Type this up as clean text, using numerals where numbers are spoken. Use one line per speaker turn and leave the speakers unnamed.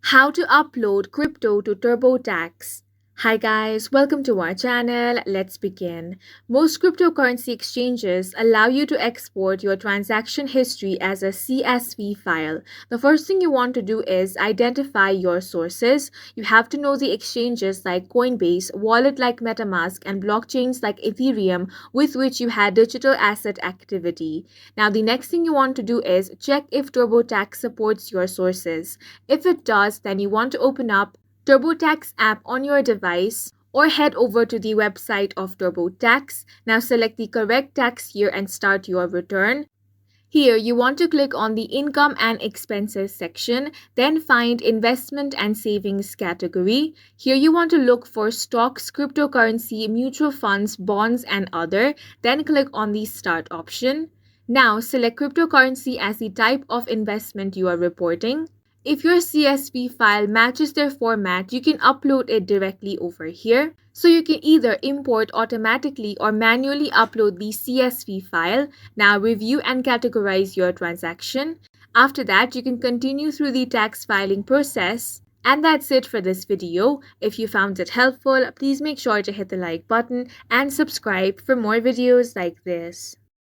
How to upload crypto to TurboTax. Hi guys, welcome to our channel. Let's begin. Most cryptocurrency exchanges allow you to export your transaction history as a CSV file. The first thing you want to do is identify your sources. You have to know the exchanges like Coinbase, wallet like MetaMask, and blockchains like Ethereum with which you had digital asset activity. Now, the next thing you want to do is check if TurboTax supports your sources. If it does, then you want to open up TurboTax app on your device or head over to the website of TurboTax. Now select the correct tax year and start your return. Here, you want to click on the Income and Expenses section, then find Investment and Savings category. Here, you want to look for stocks, cryptocurrency, mutual funds, bonds, and other. Then click on the Start option. Now, select cryptocurrency as the type of investment you are reporting. If your CSV file matches their format, you can upload it directly over here. So you can either import automatically or manually upload the CSV file. Now review and categorize your transaction. After that, you can continue through the tax filing process. And that's it for this video. If you found it helpful, please make sure to hit the like button and subscribe for more videos like this.